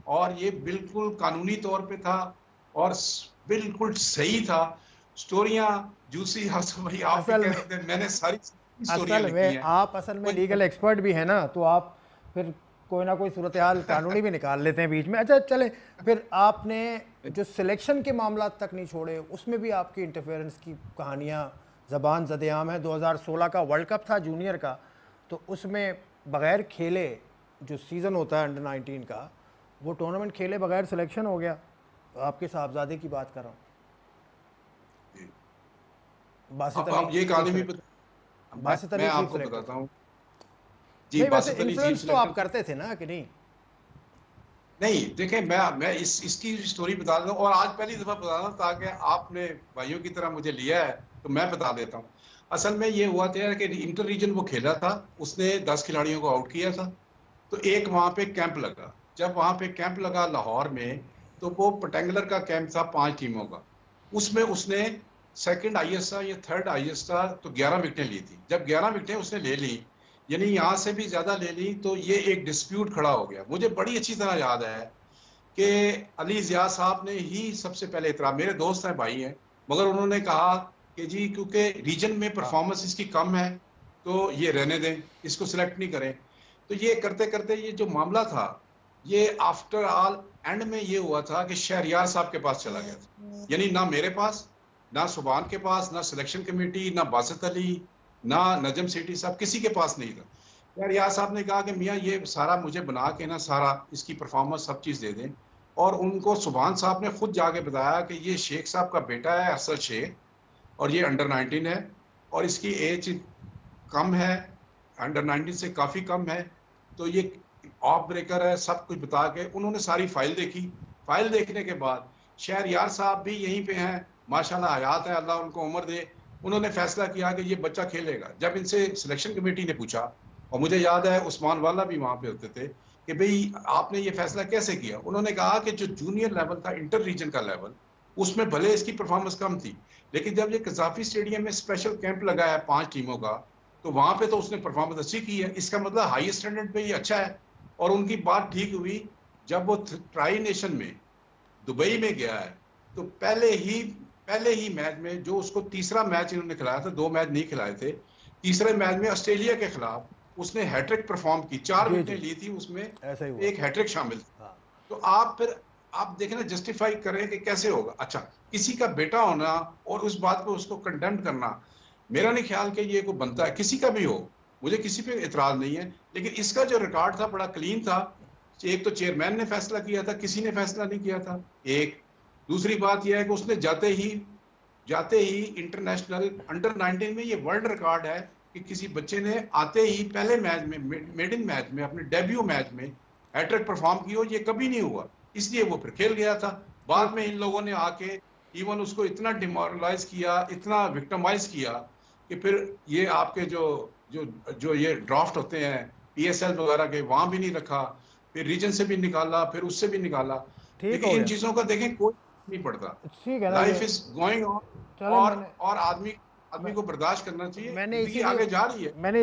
और ये बिल्कुल कानूनी तौर पे था और बिल्कुल सही था। स्टोरियां जूसी भाई आप भी कह सकते हैं, मैंने सारी स्टोरियां लिखी हैं।
आप असल में लीगल एक्सपर्ट भी हैं ना, तो आप फिर कोई ना कोई सूरत हाल कानूनी भी निकाल लेते हैं बीच में। अच्छा चले, फिर आपने जो सिलेक्शन के मामला तक नहीं छोड़े, उसमें भी आपकी इंटरफेरेंस की कहानियाँ ज़बान ज़देआम है। 2016 का वर्ल्ड कप था जूनियर का, तो उसमें बग़ैर खेले जो सीज़न होता है अंडर-19 का, वो टूर्नामेंट खेले बगैर सिलेक्शन हो गया। तो आपके साहबजादे की बात कर रहा हूँ, बासित अली।
ये कहानी भी मैं आपको बताता हूँ
जी। वैसे इन्फ्लुएंस तो आप करते थे ना कि नहीं?
नहीं, देखें मैं इसकी स्टोरी बता देता हूँ, और आज पहली दफा बता रहा हूँ ताकि आपने भाइयों की तरह मुझे लिया है तो मैं बता देता हूँ। असल में ये हुआ था कि इंटर रीजन वो खेला था, उसने 10 खिलाड़ियों को आउट किया था। तो एक वहाँ पे कैंप लगा, जब वहाँ पे कैंप लगा लाहौर में, तो वो पटेंगुलर का कैंप था 5 टीमों का। उसमें उसने सेकंड हाईएस्ट था या थर्ड हाईएस्ट था, तो 11 विकेटें ली थी। जब 11 विकेटें उसने ले ली, यानी यहाँ से भी ज्यादा ले ली तो ये एक डिस्प्यूट खड़ा हो गया। मुझे बड़ी अच्छी तरह याद है कि अली ज़िया साहब ने ही सबसे पहले इतराज़, मेरे दोस्त हैं, भाई हैं, मगर उन्होंने कहा कि जी क्योंकि रीजन में परफॉर्मेंस इसकी कम है तो ये रहने दें, इसको सिलेक्ट नहीं करें। तो ये करते करते ये जो मामला था ये आफ्टर ऑल एंड में ये हुआ था कि शहरियार साहब के पास चला गया था। यानी ना मेरे पास, ना सुभान के पास, ना सिलेक्शन कमेटी, ना बासित अली, ना नजम सेठी साहब, किसी के पास नहीं था। शहरियार साहब ने कहा कि मियाँ ये सारा मुझे बना के ना सारा इसकी परफॉर्मेंस सब चीज़ दे दें। और उनको सुभान साहब ने खुद जाके बताया कि ये शेख साहब का बेटा है अरशद शेख, और ये अंडर 19 है और इसकी एज कम है, अंडर 19 से काफ़ी कम है, तो ये ऑफ ब्रेकर है। सब कुछ बता के उन्होंने सारी फाइल देखी। फाइल देखने के बाद शहरियार साहब भी यहीं पे हैं, माशाल्लाह हयात है, अल्लाह उनको उम्र दे। उन्होंने फैसला किया कि ये बच्चा खेलेगा। जब इनसे सिलेक्शन कमेटी ने पूछा, और मुझे याद है उस्मान वाला भी वहाँ पे होते थे, कि भाई आपने ये फैसला कैसे किया, उन्होंने कहा कि जो जूनियर लेवल था, इंटर रीजन का लेवल, उसमें भले इसकी परफॉर्मेंस कम थी, लेकिन जब ये कजाफी स्टेडियम में स्पेशल कैंप लगाया है 5 टीमों का, तो वहां पे तो उसने परफॉर्मेंस अच्छी की है। इसका मतलब हाई स्टैंडर्ड पे ये अच्छा है। और उनकी बात ठीक हुई जब वो ट्राई नेशन में दुबई में गया है, तो पहले ही मैच में जो उसको तीसरा मैच इन्होंने खिलाया था, 2 मैच नहीं खिलाए थे, तीसरे मैच में ऑस्ट्रेलिया के खिलाफ उसने हैट्रिक परफॉर्म की, 4 विकेटें ली थी, उसमें एक हैट्रिक शामिल थी। हाँ। तो आप देखें ना, जस्टिफाई करें कि कैसे होगा। अच्छा, किसी का बेटा होना और उस बात को उसको कंडेम करना, मेरा नहीं ख्याल कि ये कोई बनता है, किसी का भी हो, मुझे किसी पे इतराज नहीं है, लेकिन इसका जो रिकॉर्ड था बड़ा क्लीन था। एक तो चेयरमैन ने फैसला किया था, किसी ने फैसला नहीं किया था। एक दूसरी बात यह है कि उसने जाते ही इंटरनेशनल अंडर 19 में ये वर्ल्ड रिकॉर्ड है कि किसी बच्चे ने आते ही पहले मैच में, मेडन मैच में, अपने डेब्यू मैच में हैट्रिक परफॉर्म की हो। ये कभी नहीं हुआ, इसलिए वो फिर खेल गया था। बाद में इन लोगों ने आके इवन उसको इतना डिमोरलाइज किया, इतना विक्टिमाइज किया कि फिर ये आपके जो ये ड्राफ्ट होते हैं PSL वगैरह के, वहां भी नहीं रखा, फिर रीजन से भी निकाला, फिर उससे भी निकाला। लेकिन इन चीजों का देखें कोई नहीं पड़ता। लाइफ इज गोइंग ऑन, और आदमी को बर्दाश्त करना चाहिए। मैंने आगे जा रही है।
मैंने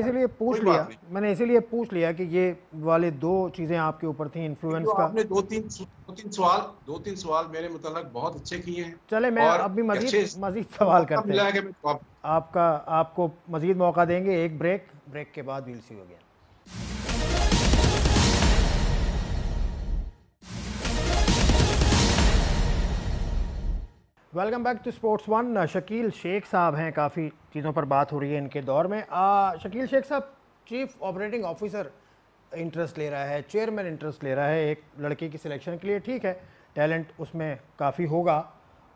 इसीलिए पूछ लिया कि ये वाले 2 चीजें आपके ऊपर थी, इन्फ्लुएंस का।
आपने दो तीन सवाल मेरे मुताल्लिक बहुत अच्छे किए हैं।
चले, मैं अभी मजीद सवाल करते हैं, आपको मजीद मौका देंगे। एक ब्रेक के बाद will see you again. Welcome back to sports one. Shakeel Shaikh साहब हैं, काफ़ी चीज़ों पर बात हो रही है इनके दौर में। शकील शेख साहब, चीफ ऑपरेटिंग ऑफिसर इंटरेस्ट ले रहा है, चेयरमैन इंटरेस्ट ले रहा है एक लड़के की सिलेक्शन के लिए। ठीक है, टैलेंट उसमें काफ़ी होगा,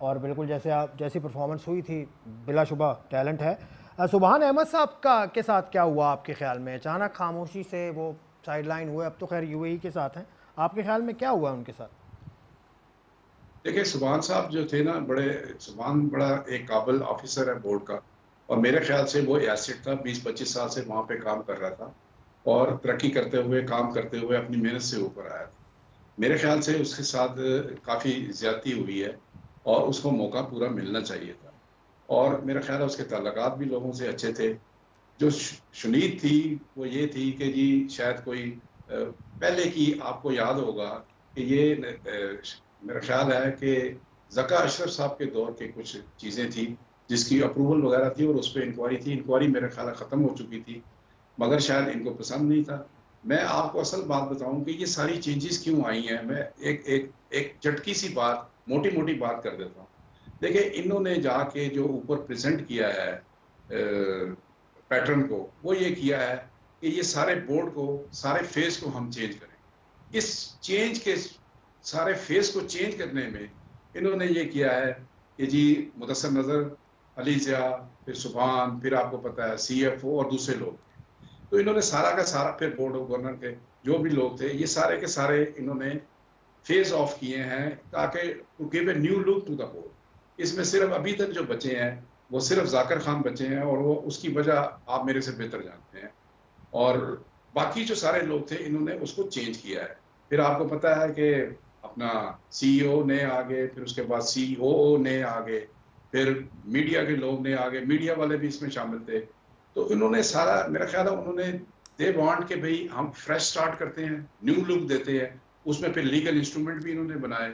और बिल्कुल जैसी परफॉर्मेंस हुई थी बिलाशुबा टैलेंट है। सुभान अहमद साहब के साथ क्या हुआ आपके ख्याल में? अचानक खामोशी से वो साइडलाइन हुए, अब तो खैर UAE के साथ हैं। आपके ख्याल में क्या हुआ उनके साथ?
देखिए, सुभान साहब जो थे ना, सुभान बड़ा एक काबिल ऑफिसर है बोर्ड का, और मेरे ख्याल से वो एसेट था। 20-25 साल से वहाँ पे काम कर रहा था, और तरक्की करते हुए, काम करते हुए अपनी मेहनत से ऊपर आया था। मेरे ख्याल से उसके साथ काफ़ी ज्यादती हुई है, और उसको मौका पूरा मिलना चाहिए था। और मेरा ख्याल है उसके ताल्लुकात भी लोगों से अच्छे थे। जो शुनीद थी वो ये थी कि जी शायद कोई पहले की, आपको याद होगा कि ये मेरा ख्याल है कि ज़का अशरफ साहब के दौर के कुछ चीज़ें थी जिसकी अप्रूवल वगैरह थी, और उस पर इंक्वायरी थी। इंक्वायरी मेरा ख्याल ख़त्म हो चुकी थी, मगर शायद इनको पसंद नहीं था। मैं आपको असल बात बताऊं कि ये सारी चेंजेस क्यों आई हैं। मैं एक चटकी सी बात, मोटी मोटी बात कर देता हूँ। देखिए, इन्होंने जाके जो ऊपर प्रेजेंट किया है पैटर्न को, वो ये किया है कि ये सारे बोर्ड को, सारे फेस को हम चेंज करें। इस चेंज के सारे फेस को चेंज करने में इन्होंने ये किया है कि जी मुदस्सर नज़र, अली ज़िया, फिर सुभान, फिर आपको पता है CFO और दूसरे लोग, तो इन्होंने सारा का सारा, फिर बोर्ड ऑफ गवर्नर के जो भी लोग थे, ये सारे के सारे इन्होंने फेज ऑफ किए हैं ताकि to give a new look to the board. इसमें सिर्फ अभी तक जो बचे हैं वो सिर्फ जाकिर खान बचे हैं, और वो उसकी वजह आप मेरे से बेहतर जानते हैं। और बाकी जो सारे लोग थे इन्होंने उसको चेंज किया है। फिर आपको पता है कि अपना CEO ने आगे, फिर उसके बाद COO ने आगे, फिर मीडिया के लोग ने आगे, मीडिया वाले भी इसमें शामिल थे। तो इन्होंने सारा, मेरा ख्याल है उन्होंने दे वांट के भाई हम फ्रेश स्टार्ट करते हैं, न्यू लुक देते हैं। उसमें फिर लीगल इंस्ट्रूमेंट भी इन्होंने बनाए,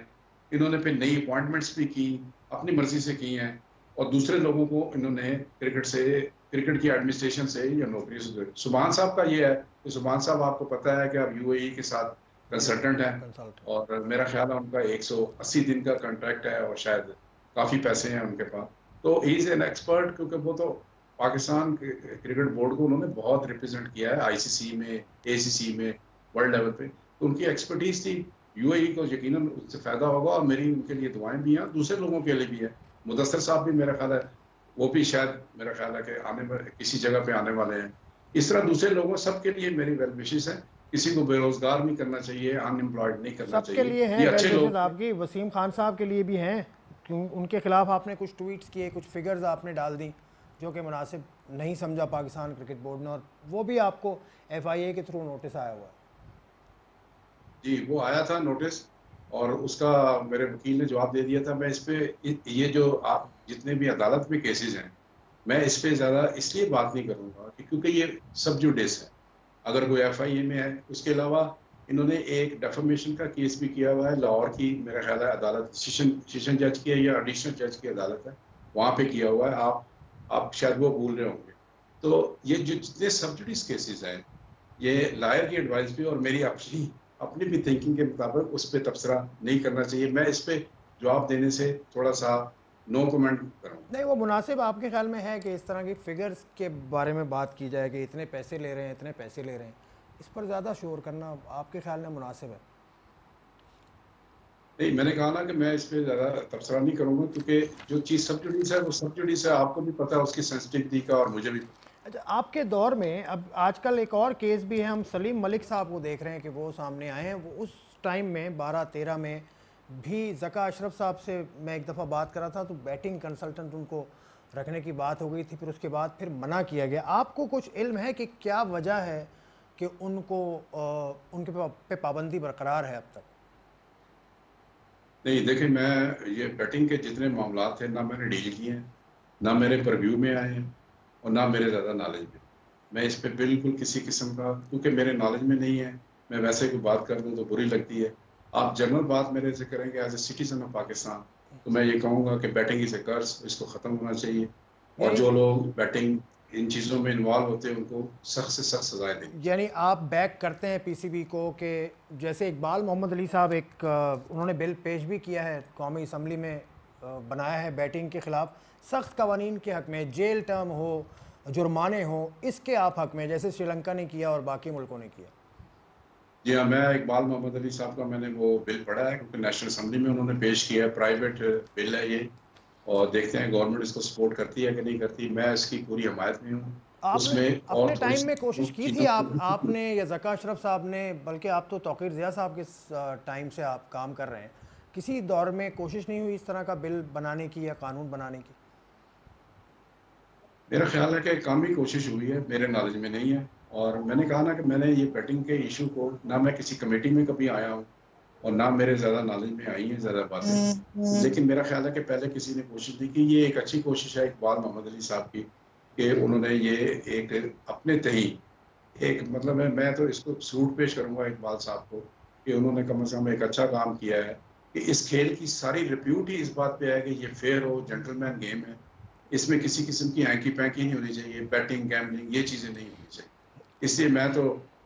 इन्होंने फिर नई अपॉइंटमेंट्स भी की, अपनी मर्जी से की हैं, और दूसरे लोगों को इन्होंने क्रिकेट की एडमिनिस्ट्रेशन से या नौकरी से। सुभान साहब का ये है कि सुभान साहब आपको पता है कि अब यूएई के साथ कंसल्टेंट हैं, और मेरा ख्याल है उनका 180 दिन का कॉन्ट्रैक्ट है, और शायद काफ़ी पैसे हैं उनके पास। तो ही इज़ एन एक्सपर्ट, क्योंकि वो तो पाकिस्तान क्रिकेट बोर्ड को उन्होंने बहुत रिप्रेजेंट किया है आईसीसी में, एसीसी में, वर्ल्ड लेवल पे। तो उनकी एक्सपर्टीज थी। यूएई को यकीनन उससे फायदा होगा, और मेरी उनके लिए दुआएं भी हैं, दूसरे लोगों के लिए भी है। मुदस्सर साहब भी मेरा ख्याल है वो भी शायद मेरा ख्याल है कि आने में किसी जगह पे आने वाले हैं। इस तरह दूसरे लोगों सबके लिए मेरी वेल विशेस है। किसी को बेरोजगार नहीं करना चाहिए, अनएम्प्लॉयड नहीं करना चाहिए।
सबके लिए है
ये अच्छे लोग
आपकी वसीम खान साहब के लिए भी हैं, क्यों उनके खिलाफ आपने कुछ ट्वीट्स किए, कुछ फिगर्स आपने डाल दी जो कि मुनासिब नहीं समझा पाकिस्तान क्रिकेट बोर्ड ने, और वो भी आपको एफआईए के थ्रू नोटिस आया हुआ है।
जी, वो आया था नोटिस, और उसका मेरे वकील ने जवाब दे दिया था। मैं इस पे ये जो आप जितने भी अदालत में केसेस हैं, मैं इस पे ज़्यादा इसलिए बात नहीं करूँगा कि क्योंकि ये सब जुडिस है। अगर कोई एफआईए में है, उसके अलावा इन्होंने एक डेफेमेशन का केस भी किया हुआ है लाहौर की, मेरा ख्याल है अदालत सेशन जज की है या एडिशनल जज की अदालत है, वहाँ पे किया हुआ है। आप शायद वो भूल रहे होंगे। तो ये जो जितने सब जुडिस केसेस हैं, ये लायर की एडवाइस भी और मेरी अपनी भी थिंकिंग के मुताबिक उस पर तबसरा नहीं करना चाहिए। मैं इस पे जवाब देने से थोड़ा सा नो कमेंट करूँगा।
नहीं, वो मुनासिब आपके ख्याल में है कि इस तरह की फिगर्स के बारे में बात की जाए कि इतने पैसे ले रहे हैं, इतने पैसे ले रहे हैं, इस पर ज़्यादा शोर करना आपके ख्याल में मुनासिब है?
नहीं, मैंने कहा ना कि मैं इस पे ज़्यादा तबसरा नहीं करूँगा, क्योंकि जो चीज़ सब जुडिस है वो सब जुडिस है। आपको भी पता है उसकी सेंसिटिविटी का, और मुझे भी।
अच्छा, आपके दौर में अब आजकल एक और केस भी है, हम सलीम मलिक साहब को देख रहे हैं कि वो सामने आए हैं। वो उस टाइम में 12-13 में भी ज़का अशरफ साहब से मैं एक दफ़ा बात करा था, तो बैटिंग कंसल्टेंट उनको रखने की बात हो गई थी, फिर उसके बाद फिर मना किया गया। आपको कुछ इल्म है कि क्या वजह है कि उनको उनके पे पाबंदी बरकरार है अब तक?
नहीं, देखिए, मैं ये बैटिंग के जितने मामला थे ना मैंने डील किए हैं, ना मेरे परव्यू में आए हैं, और ना मेरे ज़्यादा नॉलेज में। मैं इस पे बिल्कुल किसी किस्म का, क्योंकि मेरे नॉलेज में नहीं है, मैं वैसे कोई बात कर दूँ तो बुरी लगती है। आप जनरल बात मेरे से करेंगे as a citizen of Pakistan, तो मैं ये कहूँगा कि बैटिंग इज़ ए कर्स, इसको ख़त्म होना चाहिए, और जो लोग बैटिंग इन चीज़ों में इन्वॉल्व होते हैं उनको सख्त से सख्त सजाएं देंगे।
यानी आप बैक करते हैं पीसीबी को कि जैसे इकबाल मोहम्मद अली साहब उन्होंने बिल पेश भी किया है कौमी असम्बली में, बनाया है बैटिंग के ख़िलाफ़ सख्त कवानीन के हक़ में, जेल टर्म हो, जुर्माने हो, इसके आप हक़ में, जैसे श्रीलंका ने किया और बाकी मुल्कों ने किया?
जी हाँ, मैं इकबाल मोहम्मद अली साहब का मैंने वो बिल पढ़ा है, क्योंकि नेशनल असम्बली में उन्होंने पेश किया है। प्राइवेट बिल है ये, और देखते हैं गवर्नमेंट इसको सपोर्ट करती है कि नहीं करती। मैं इसकी पूरी हमायत में हूँ।
आपने
उसमें
अपने टाइम में कोशिश की थी आपने या ज़का अशरफ साहब ने, बल्कि आप तो तौक़ीर ज़िया साहब के टाइम से आप काम कर रहे हैं, किसी दौर में कोशिश नहीं हुई इस तरह का बिल बनाने की या कानून बनाने की?
मेरा ख्याल है कि कामी कोशिश हुई है, मेरे नॉलेज में नहीं है। और मैंने कहा ना कि मैंने ये बैटिंग के इशू को, ना मैं किसी कमेटी में कभी आया हूँ, और ना मेरे ज़्यादा नॉलेज में आई है ज़्यादा बातें। लेकिन मेरा ख्याल है कि पहले किसी ने कोशिश नहीं की। ये एक अच्छी कोशिश है इकबाल मोहम्मद अली साहब की, कि उन्होंने ये एक अपने तही एक, मतलब है, मैं तो इसको सलूट पेश करूंगा इकबाल साहब को, कि उन्होंने कम से कम एक अच्छा काम किया है, कि इस खेल की सारी रिप्यूट ही इस बात पे है कि ये फेयर हो, जेंटलमैन गेम है, इसमें किसी किस्म की हैंकी पैंकी नहीं होनी चाहिए, बैटिंग गैम्बलिंग ये चीज़ें नहीं होनी चाहिए। इसलिए मैं तो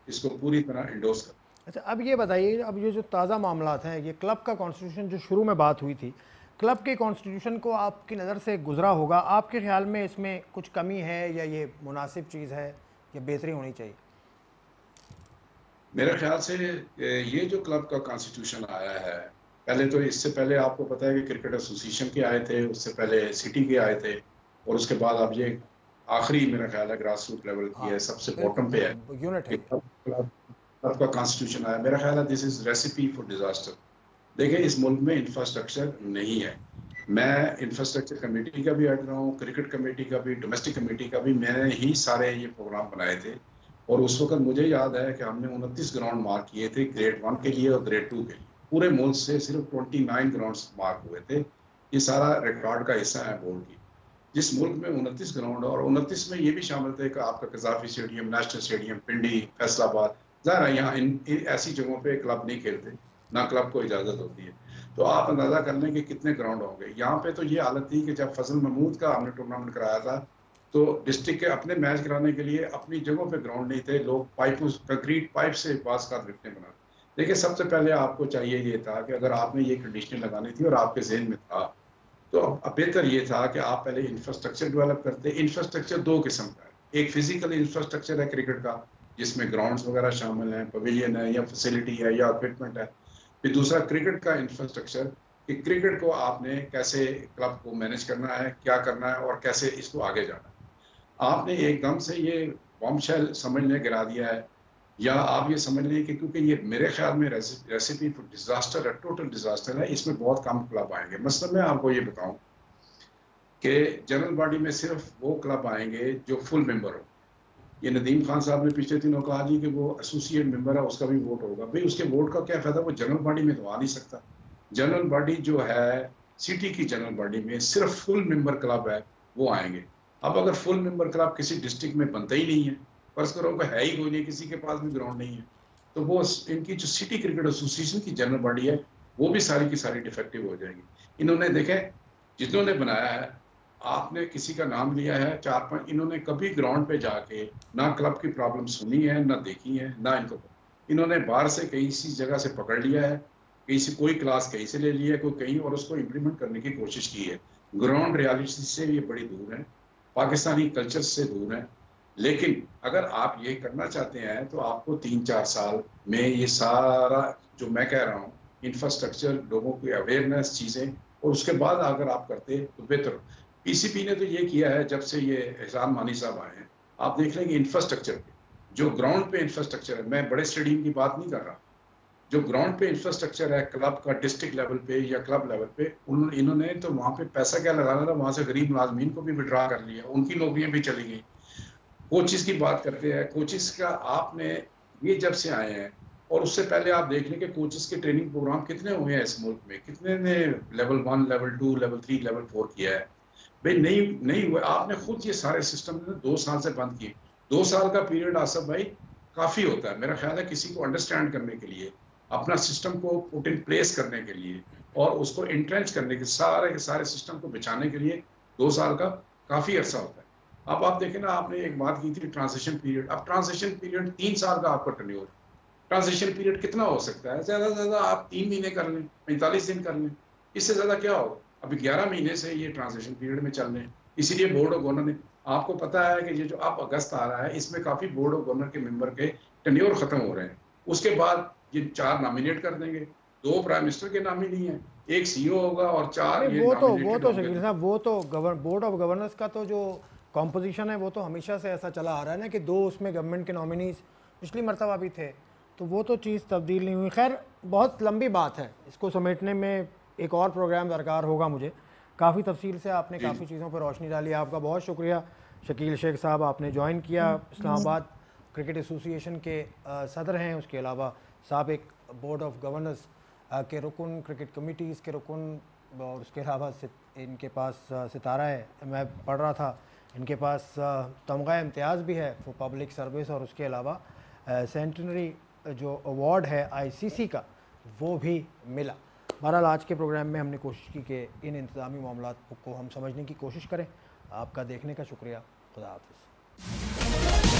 इसको पूरी तरह इंडोर्स करता हूँ।
अच्छा, अब ये बताइए, अब ये जो ताज़ा मामलात हैं, ये क्लब का कॉन्स्टिट्यूशन जो शुरू में बात हुई थी, क्लब के कॉन्स्टिट्यूशन को आपकी नज़र से गुजरा होगा, आपके ख्याल में इसमें कुछ कमी है या ये मुनासिब चीज़ है या बेहतरी होनी चाहिए?
मेरे ख्याल से ये जो क्लब का कॉन्स्टिट्यूशन आया है, पहले तो इससे पहले आपको पता है कि क्रिकेट एसोसिएशन के आए थे, उससे पहले सिटी के आए थे, और उसके बाद अब ये आखिरी मेरा ख्याल है ग्रास रूट लेवल की है, सबसे बॉटम पे है,
यूनिट है।
क्लब का कॉन्स्टिट्यूशन आया। मेरा ख्याल है this is recipe for disaster. देखिए, इस मुल्क में इंफ्रास्ट्रक्चर नहीं है। मैं इंफ्रास्ट्रक्चर कमेटी का भी हेड रहा हूँ, क्रिकेट कमेटी का भी, डोमेस्टिक कमेटी का भी, मैंने ही सारे ये प्रोग्राम बनाए थे। और उस वक्त मुझे याद है कि हमने 29 ग्राउंड मार्क किए थे ग्रेड 1 के लिए और ग्रेड 2 के लिए। पूरे मुल्क से सिर्फ 29 ग्राउंड मार्क हुए थे। ये सारा रिकॉर्ड का हिस्सा है बोर्ड की। जिस मुल्क में 29 ग्राउंड और 29 में ये भी शामिल थे कि आपका कजाफी स्टेडियम, नेशनल स्टेडियम, पिंडी, फैसलाबाद, ज़ाहिर है यहाँ इन ऐसी जगहों पे क्लब नहीं खेलते, ना क्लब को इजाज़त होती है। तो आप अंदाज़ा कर लें कि कितने ग्राउंड होंगे। यहाँ पे तो ये हालत थी कि जब फजल महमूद का हमने टूर्नामेंट कराया था तो डिस्ट्रिक्ट के अपने मैच कराने के लिए अपनी जगहों पे ग्राउंड नहीं थे, लोग पाइपों कंक्रीट पाइप से बास का विकटें बना। देखिए सबसे पहले आपको चाहिए ये था कि अगर आपने ये कंडीशनें लगानी थी और आपके जहन में था तो अब बेहतर ये था कि आप पहले इंफ्रास्ट्रक्चर डेवलप करते। इंफ्रास्ट्रक्चर दो किस्म का है, एक फिजिकल इंफ्रास्ट्रक्चर है क्रिकेट का जिसमें ग्राउंड्स वगैरह शामिल हैं, पवेलियन है या फैसिलिटी है या इक्विपमेंट है। फिर दूसरा क्रिकेट का इंफ्रास्ट्रक्चर कि क्रिकेट को आपने कैसे क्लब को मैनेज करना है, क्या करना है और कैसे इसको आगे जाना है। आपने एकदम से ये बॉम्बशेल समझने गिरा दिया है, या आप ये समझ लें कि क्योंकि ये मेरे ख्याल में रेसिपी फॉर डिजास्टर है, टोटल डिजास्टर है, इसमें बहुत कम क्लब आएंगे। मसलन मैं आपको ये बताऊं कि जनरल बॉडी में सिर्फ वो क्लब आएंगे जो फुल मेंबर हो। ये नदीम खान साहब ने पिछले दिनों कहा जी कि वो एसोसिएट मेंबर है, उसका भी वोट होगा। भाई उसके वोट का क्या फायदा, वो जनरल बॉडी में तो आ नहीं सकता। जनरल बॉडी जो है सिटी की जनरल बॉडी में सिर्फ फुल मेंबर क्लब है, वो आएंगे। अब अगर फुल मेंबर क्लब किसी डिस्ट्रिक्ट में बनता ही नहीं है, फर्ज करो कि है ही कोई नहीं, किसी के पास भी ग्राउंड नहीं है, तो वो इनकी जो सिटी क्रिकेट एसोसिएशन की जनरल बॉडी है वो भी सारी की सारी डिफेक्टिव हो जाएगी। इन्होंने देखे जिन्होंने बनाया है, आपने किसी का नाम लिया है 4-5, इन्होंने कभी ग्राउंड पे जाके ना क्लब की प्रॉब्लम सुनी है, ना देखी है, ना इन्होंने बाहर से किसी जगह से पकड़ लिया है, कहीं से कोई क्लास कहीं से ले लिया है, कोई कहीं, और उसको इम्प्लीमेंट करने की कोशिश की है। ग्राउंड रियलिटी से ये बड़ी दूर है, पाकिस्तानी कल्चर से दूर है। लेकिन अगर आप ये करना चाहते हैं तो आपको 3-4 साल में ये सारा जो मैं कह रहा हूँ इंफ्रास्ट्रक्चर, लोगों की अवेयरनेस, चीज़ें, और उसके बाद अगर आप करते तो बेहतर। पीसीपी ने तो ये किया है जब से ये एहसान मानी साहब आए हैं, आप देख लेंगे इंफ्रास्ट्रक्चर पे, जो ग्राउंड पे इंफ्रास्ट्रक्चर है, मैं बड़े स्टेडियम की बात नहीं कर रहा, जो ग्राउंड पे इंफ्रास्ट्रक्चर है क्लब का डिस्ट्रिक्ट लेवल पे या क्लब लेवल पे, इन्होंने तो वहाँ पे पैसा क्या लगाना था, वहाँ से गरीब मुलाजमीन को भी विड्रा कर लिया, उनकी नौकरियां भी चली गई। कोचिस की बात करते हैं, कोचिस का आपने ये जब से आए हैं और उससे पहले आप देख लें कि कोचिस के ट्रेनिंग प्रोग्राम कितने हुए हैं इस मुल्क में, कितने ने लेवल 1, लेवल 2, लेवल 3, लेवल 4 किया है। भाई नहीं हुआ। आपने खुद ये सारे सिस्टम 2 साल से बंद किए। 2 साल का पीरियड आसफ भाई काफ़ी होता है मेरा ख्याल है किसी को अंडरस्टैंड करने के लिए, अपना सिस्टम को पुट इन प्लेस करने के लिए और उसको इंट्रेंच करने के सारे सिस्टम को बिछाने के लिए 2 साल का काफ़ी अरसा होता है। अब आप देखें ना, आपने एक बात की थी ट्रांजिशन पीरियड, अब ट्रांजिशन पीरियड 3 साल का आपका टर्न्योर, ट्रांजिशन पीरियड कितना हो सकता है? ज़्यादा से ज़्यादा आप 3 महीने कर लें, 45 दिन कर लें, इससे ज़्यादा क्या होगा? अभी 11 महीने से ये ट्रांजिशन पीरियड में चल रहे हैं। इसीलिए बोर्ड ऑफ गवर्नर ने, आपको पता है कि ये जो अब अगस्त आ रहा है इसमें काफ़ी बोर्ड ऑफ गवर्नर के मेंबर के टर्न्योर खत्म हो रहे हैं। उसके बाद ये 4 नॉमिनेट कर देंगे, 2 प्राइम मिनिस्टर के नाम ही नहीं है, 1 सीईओ होगा और 4
वो तो शकील साहब, वो तो बोर्ड ऑफ गवर्नर्स का तो जो कॉम्पोजिशन है वो तो हमेशा से ऐसा चला आ रहा है ना कि 2 उसमें गवर्नमेंट के नॉमिनीज पिछली मरतबा भी थे, तो वो तो चीज़ तब्दील नहीं हुई। खैर बहुत लंबी बात है, इसको समेटने में एक और प्रोग्राम दरकार होगा मुझे। काफ़ी तफसील से आपने काफ़ी चीज़ों पर रोशनी डाली, आपका बहुत शुक्रिया शकील शेख साहब। आपने ज्वाइन किया, इस्लामाबाद क्रिकेट एसोसिएशन के सदर हैं, उसके अलावा साहब एक बोर्ड ऑफ गवर्नर्स के रुकन, क्रिकेट कमिटीज़ के रुकन, और उसके अलावा इनके पास सितारा है, मैं पढ़ रहा था इनके पास तमगा इम्तियाज़ भी है फॉर पब्लिक सर्विस, और उसके अलावा सेंटनरी जो अवार्ड है आईसीसी का वो भी मिला। बहरहाल आज के प्रोग्राम में हमने कोशिश की कि इन इंतज़ामी मामलात को हम समझने की कोशिश करें। आपका देखने का शुक्रिया। खुदा हाफ़िज़।